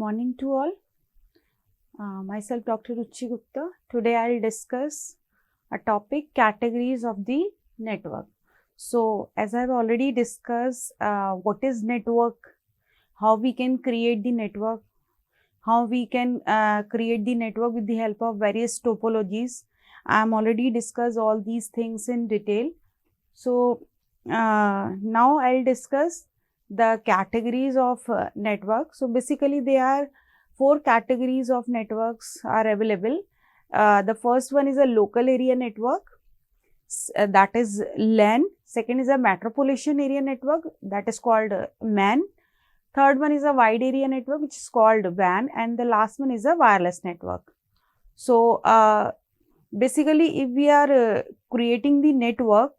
morning to all. Myself Dr. Ruchi Gupta. Today I'll discuss a topic, categories of the network. So as I've already discussed what is network, how we can create the network, how we can create the network with the help of various topologies. I'm already discussed all these things in detail. So now I'll discuss the categories of network. So basically there are 4 categories of networks are available. The first one is a local area network, that is LAN. Second is a metropolitan area network, that is called MAN. Third one is a wide area network, which is called WAN, and the last one is a wireless network. So basically if we are creating the network,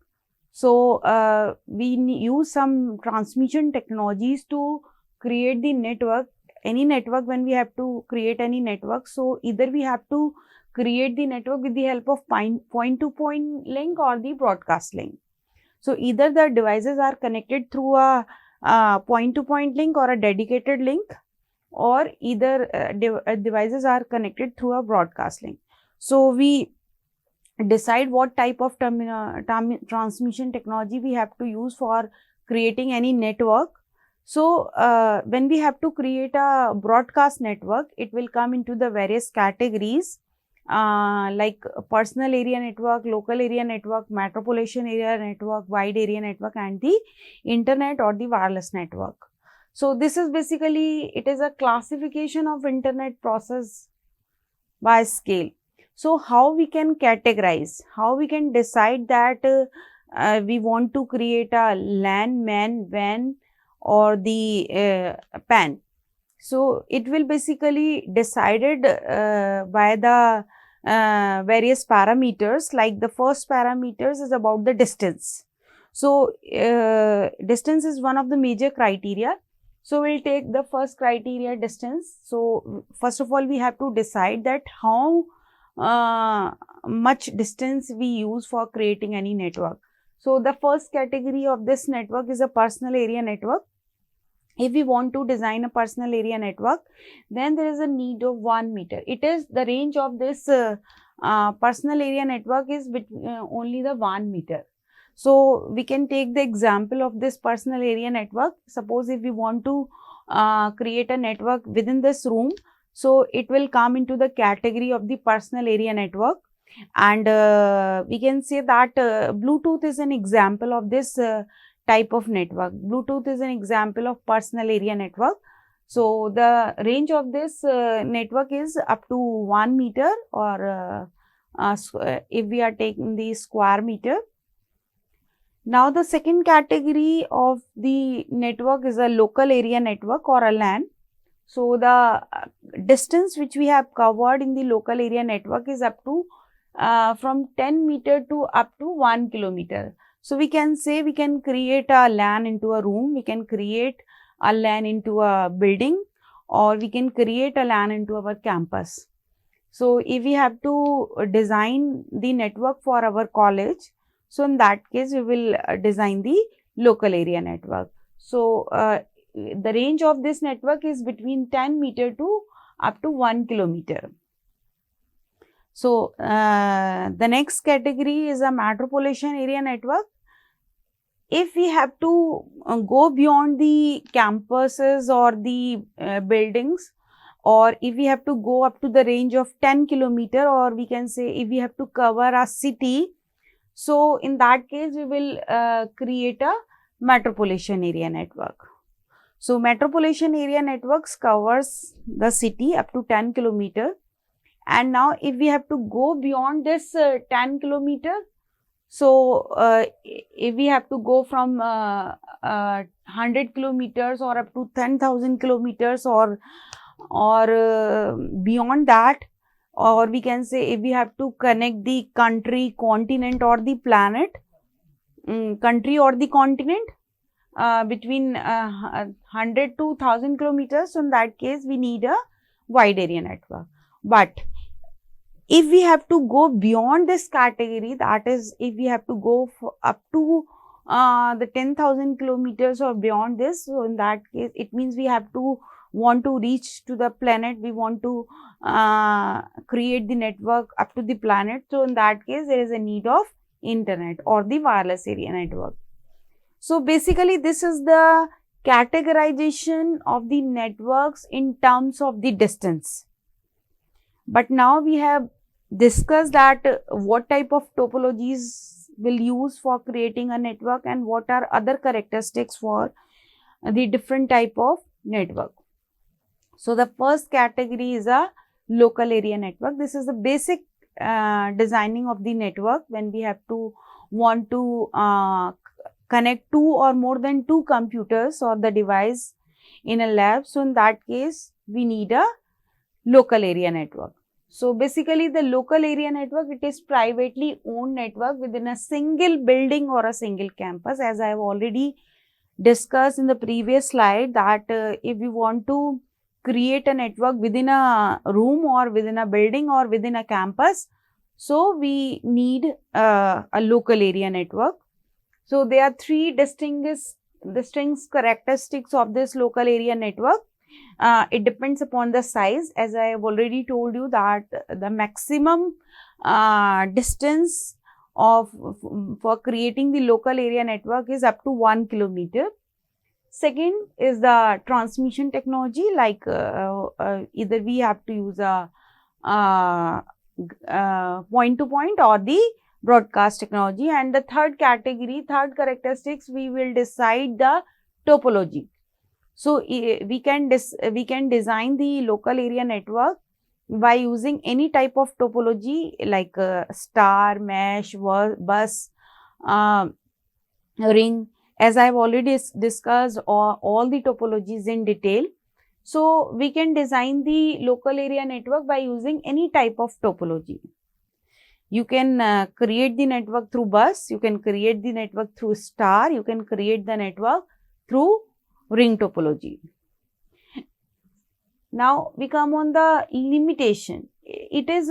so we use some transmission technologies to create the network. Any network, when we have to create any network, so either we have to create the network with the help of point-to-point link or the broadcast link. So either the devices are connected through a point-to-point link or a dedicated link, or either devices are connected through a broadcast link. So we decide what type of transmission technology we have to use for creating any network. So when we have to create a broadcast network, it will come into the various categories like personal area network, local area network, metropolitan area network, wide area network, and the internet or the wireless network. So this is basically, it is a classification of internet process by scale. So how we can categorize, how we can decide that we want to create a LAN, MAN, WAN or the PAN. So it will basically decided by the various parameters. Like the first parameters is about the distance. So distance is one of the major criteria. So we'll take the first criteria, distance. So first of all, we have to decide that how much distance we use for creating any network. So the first category of this network is a personal area network. If we want to design a personal area network, then there is a need of 1 meter. It is the range of this personal area network is only the 1 meter. So we can take the example of this personal area network. Suppose if we want to create a network within this room, so it will come into the category of the personal area network. And we can say that Bluetooth is an example of this type of network. Bluetooth is an example of personal area network. So the range of this network is up to 1 meter, or if we are taking the square meter. Now the second category of the network is a local area network or a LAN. So the distance which we have covered in the local area network is up to from 10 meter to up to 1 kilometer. So we can say we can create a LAN into a room, we can create a LAN into a building, or we can create a LAN into our campus. So if we have to design the network for our college, so in that case we will design the local area network. So the range of this network is between 10 meter to up to 1 kilometer. So the next category is a metropolitan area network. If we have to go beyond the campuses or the buildings, or if we have to go up to the range of 10 kilometer, or we can say if we have to cover a city, so in that case we will create a metropolitan area network. So metropolitan area networks covers the city up to 10 kilometer. And now if we have to go beyond this 10 kilometer, so if we have to go from 100 kilometers or up to 10,000 kilometers, or beyond that, or we can say if we have to connect the country, continent or the planet, country or the continent between 100 to 1000 kilometers, so in that case we need a wide area network. But if we have to go beyond this category, that is if we have to go up to the 10,000 kilometers or beyond this, so in that case it means we have to want to reach to the planet, we want to create the network up to the planet. So in that case, there is a need of internet or the wireless area network. So basically, this is the categorization of the networks in terms of the distance. But now we have discussed that what type of topologies will use for creating a network and what are other characteristics for the different type of network. So the first category is a local area network. This is the basic designing of the network when we have to want to connect two or more than two computers or the device in a lab. So in that case, we need a local area network. So basically the local area network, it is privately owned network within a single building or a single campus. As I have already discussed in the previous slide that if we want to create a network within a room or within a building or within a campus, so we need a local area network. So there are three distinct characteristics of this local area network. It depends upon the size. As I have already told you that the maximum distance for creating the local area network is up to 1 kilometer. Second is the transmission technology, like either we have to use a point to point or the broadcast technology. And the third characteristics, we will decide the topology. So we can design the local area network by using any type of topology like star, mesh, bus, ring. As I have already discussed all the topologies in detail. So we can design the local area network by using any type of topology. You can create the network through bus, you can create the network through star, you can create the network through ring topology. Now we come on the limitation. It is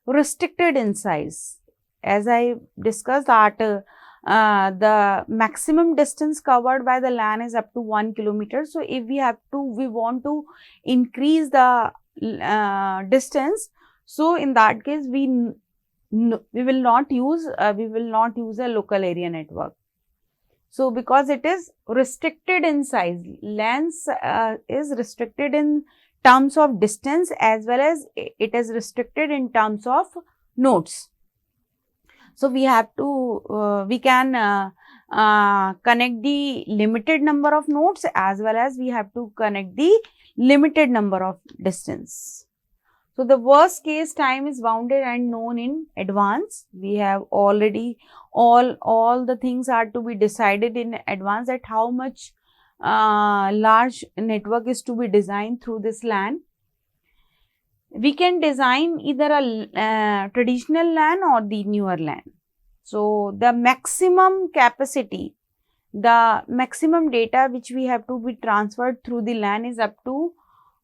restricted in size. As I discussed that the maximum distance covered by the LAN is up to 1 kilometer. So if we want to increase the distance, so in that case we will not use a local area network. So because it is restricted in size, LAN is restricted in terms of distance as well as it is restricted in terms of nodes. So we have to we can connect the limited number of nodes as well as we have to connect the limited number of distance. So the worst case time is bounded and known in advance. We have already all the things are to be decided in advance at how much large network is to be designed through this LAN. We can design either a traditional LAN or the newer LAN. So the maximum capacity, the maximum data which we have to be transferred through the LAN is up to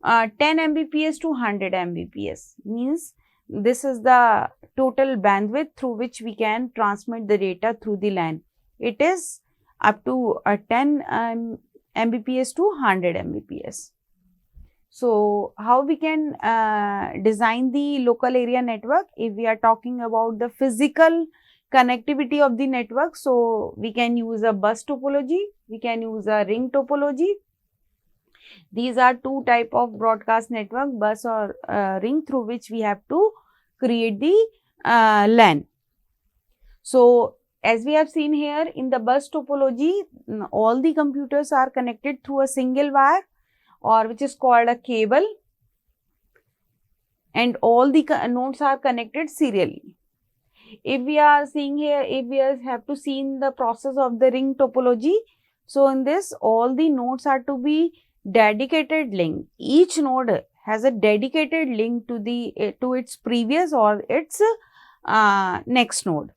10 Mbps to 100 Mbps. Means this is the total bandwidth through which we can transmit the data through the LAN. It is up to 10 Mbps to 100 Mbps. So how we can design the local area network? If we are talking about the physical connectivity of the network, so we can use a bus topology, we can use a ring topology. These are two type of broadcast network, bus or ring, through which we have to create the LAN. So as we have seen here in the bus topology, all the computers are connected through a single wire or which is called a cable, and all the nodes are connected serially. If we are seeing here, if we have to see in the process of the ring topology, so in this all the nodes are to be dedicated link. Each node has a dedicated link to the to its previous or its next node.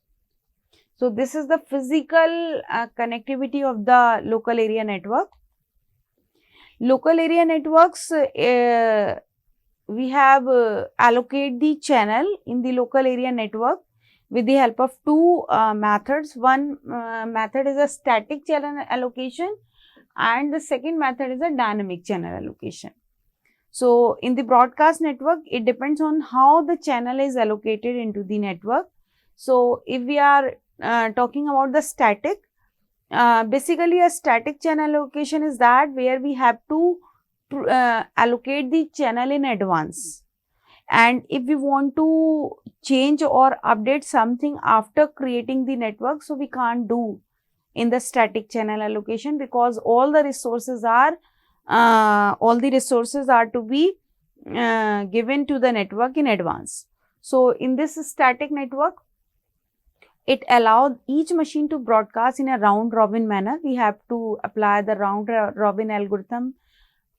So this is the physical connectivity of the local area network. Local area networks, we have allocate the channel in the local area network with the help of two methods. One method is a static channel allocation, and the second method is a dynamic channel allocation. So in the broadcast network, it depends on how the channel is allocated into the network. So if we are talking about the static, basically a static channel allocation is that where we have to allocate the channel in advance. And if we want to change or update something after creating the network, so we can't do in the static channel allocation, because all the resources are to be given to the network in advance. So in this static network, it allowed each machine to broadcast in a round robin manner. We have to apply the round robin algorithm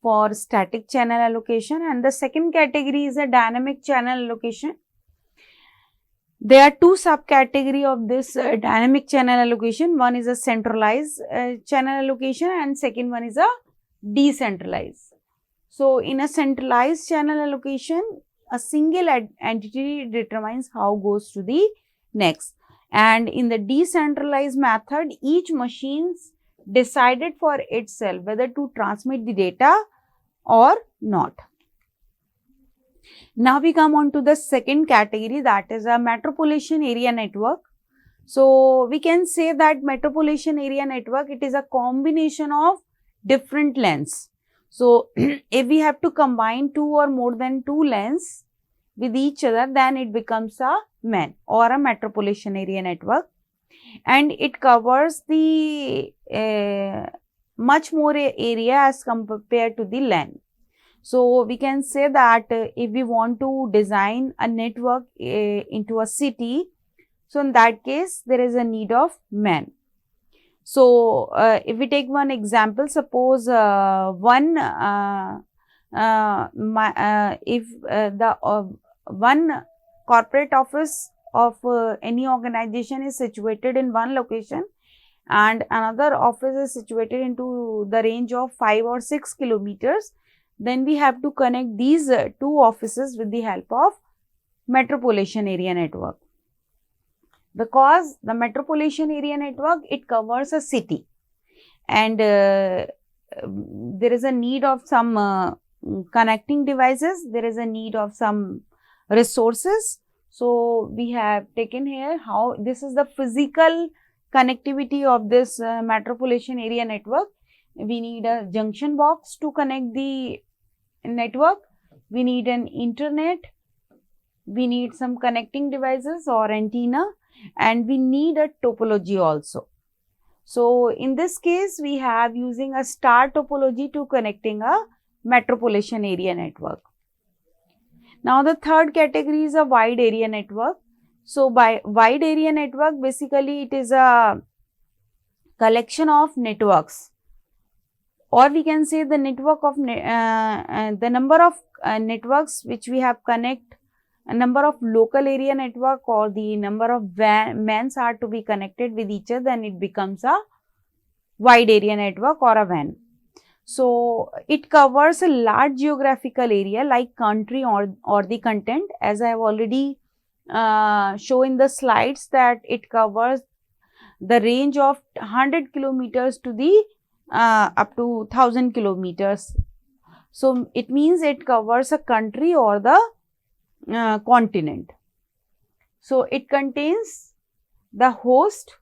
for static channel allocation. And the second category is a dynamic channel allocation. There are two subcategory of this dynamic channel allocation. One is a centralized channel allocation, and second one is a decentralized. So in a centralized channel allocation, a single entity determines how goes to the next. And in the decentralized method, each machine decided for itself whether to transmit the data or not. Now we come on to the second category, that is a metropolitan area network. So we can say that metropolitan area network, it is a combination of different lengths. So if we have to combine two or more than two lengths with each other, then it becomes a MEN or a metropolitan area network, and it covers the much more area as compared to the LAN. So we can say that if we want to design a network into a city, so in that case there is a need of MEN. So if we take one example, suppose one corporate office of any organization is situated in one location, and another office is situated into the range of 5 or 6 kilometers, then we have to connect these two offices with the help of metropolitan area network. Because the metropolitan area network, it covers a city, and there is a need of some connecting devices, there is a need of some resources. So we have taken here how this is the physical connectivity of this metropolitan area network. We need a junction box to connect the network, we need an internet, we need some connecting devices or antenna, and we need a topology also. So in this case, we have using a star topology to connecting a metropolitan area network. Now the third category is a wide area network. So by wide area network, basically it is a collection of networks, or we can say the network of the number of networks which we have connect, a number of local area network or the number of MENs are to be connected with each other, then it becomes a wide area network or a WAN. So it covers a large geographical area like country or the content, as I have already shown in the slides that it covers the range of 100 kilometers to the up to 1000 kilometers. So it means it covers a country or the continent. So it contains the host.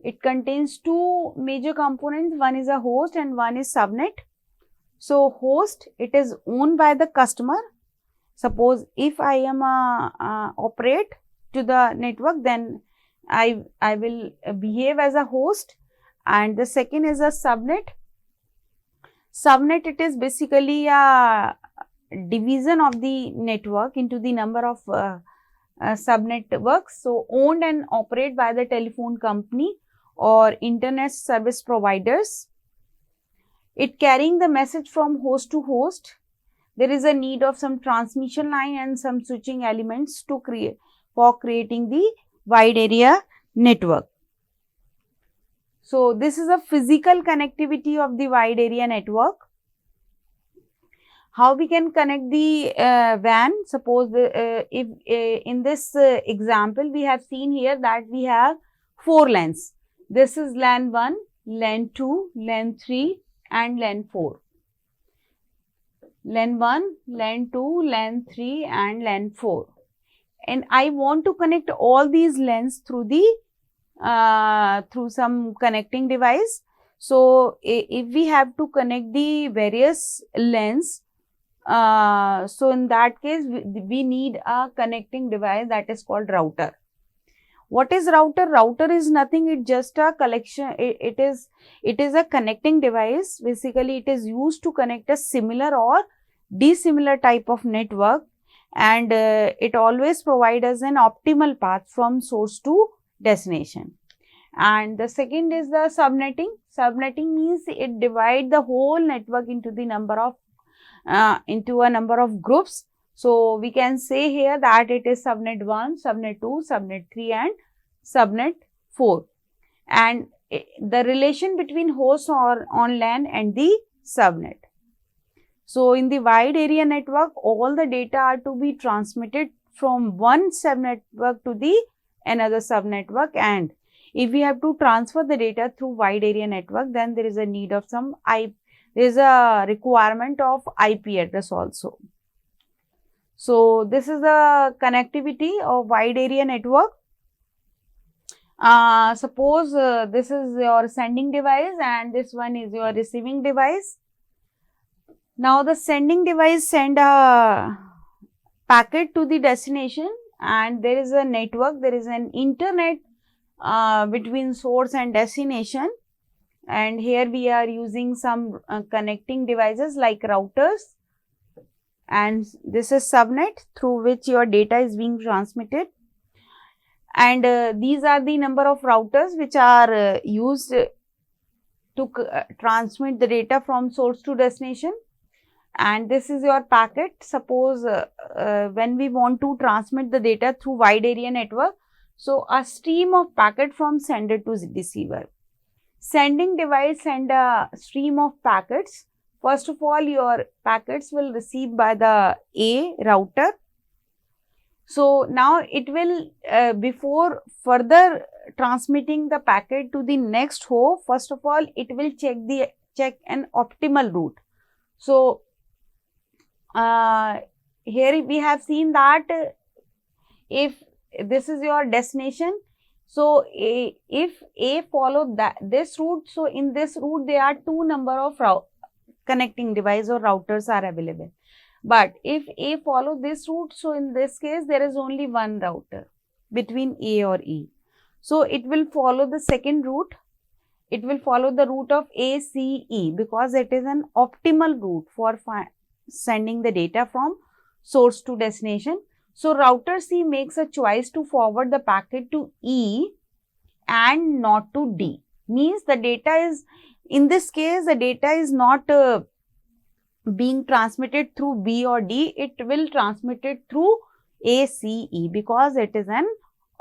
It contains two major components, one is a host and one is subnet. So host, it is owned by the customer. Suppose if I am operate to the network, then I will behave as a host. And the second is a subnet. Subnet, it is basically a division of the network into the number of subnetworks. So owned and operated by the telephone company or internet service providers. It carrying the message from host to host. There is a need of some transmission line and some switching elements to creating the wide area network. So this is a physical connectivity of the wide area network. How we can connect the WAN? Suppose if in this example we have seen here that we have 4 LANs. This is LAN 1, LAN 2, LAN 3 and LAN 4. LAN 1, LAN 2, LAN 3 and LAN 4. And I want to connect all these LANs through the through some connecting device. So if we have to connect the various LANs, so in that case we need a connecting device that is called router. What is router? Router is nothing, it's just a collection, it is a connecting device. Basically it is used to connect a similar or dissimilar type of network, and it always provides us an optimal path from source to destination. And the second is the subnetting. Subnetting means it divides the whole network into the number of into a number of groups. So we can say here that it is subnet 1, subnet 2, subnet 3 and subnet 4. And the relation between host or on LAN and the subnet. So in the wide area network, all the data are to be transmitted from one subnetwork to the another subnetwork, and if we have to transfer the data through wide area network, then there is a need of some there is a requirement of IP address also. So this is the connectivity of wide area network. Suppose this is your sending device and this one is your receiving device. Now the sending device send a packet to the destination, and there is a network, there is an internet between source and destination, and here we are using some connecting devices like routers, and this is subnet through which your data is being transmitted. And these are the number of routers which are used to transmit the data from source to destination. And this is your packet. Suppose when we want to transmit the data through wide area network, so a stream of packet from sender to receiver. Sending device send a stream of packets. First of all, your packets will receive by the A router. So now it will before further transmitting the packet to the next host, first of all it will check an optimal route. So here we have seen that if this is your destination, so if A follow this route, so in this route there are two number of connecting device or routers are available. But if A follow this route, so in this case there is only one router between A or E. So it will follow the second route. It will follow the route of ACE because it is an optimal route for sending the data from source to destination. So router C makes a choice to forward the packet to E and not to D. Means the data is, in this case the data is not being transmitted through B or D, it will transmit it through ACE because it is an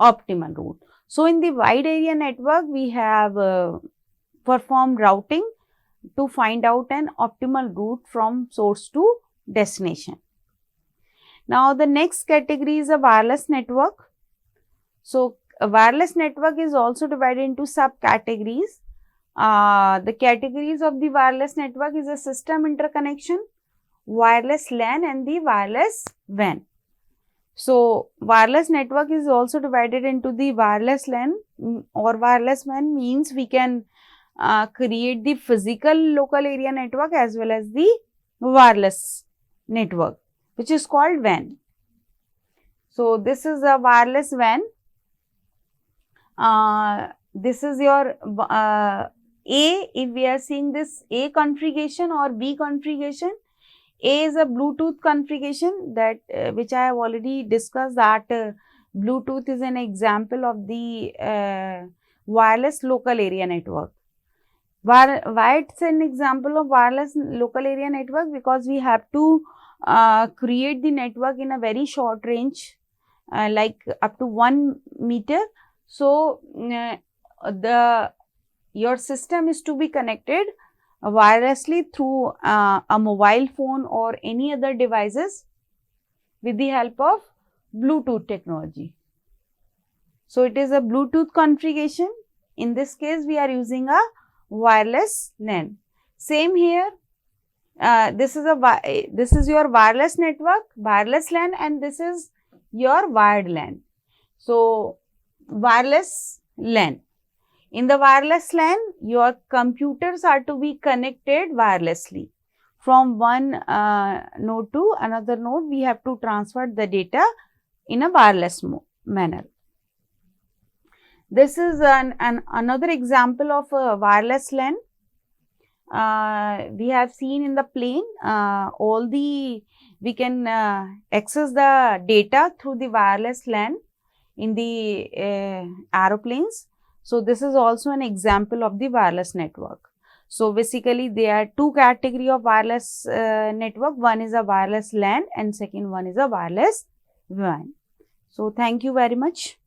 optimal route. So in the wide area network we have performed routing to find out an optimal route from source to destination. Now the next category is a wireless network. So a wireless network is also divided into subcategories. The categories of the wireless network is a system interconnection, wireless LAN and the wireless WAN. So wireless network is also divided into the wireless LAN or wireless WAN, means we can create the physical local area network as well as the wireless network, which is called WAN. So this is a wireless WAN. This is your if we are seeing this A configuration or B configuration. A is a Bluetooth configuration that which I have already discussed, that Bluetooth is an example of the wireless local area network. Why it's an example of wireless local area network? Because we have to create the network in a very short range, like up to 1 meter. So your system is to be connected wirelessly through a mobile phone or any other devices with the help of Bluetooth technology. So it is a Bluetooth configuration. In this case we are using a wireless LAN. Same here. This is your wireless network, wireless LAN, and this is your wired LAN. So wireless LAN. In the wireless LAN, your computers are to be connected wirelessly. From one node to another node, we have to transfer the data in a wireless manner. This is another example of a wireless LAN. We have seen in the plane, we can access the data through the wireless LAN in the aeroplanes. So this is also an example of the wireless network. So basically there are two category of wireless network. One is a wireless LAN and second one is a wireless WAN. So thank you very much.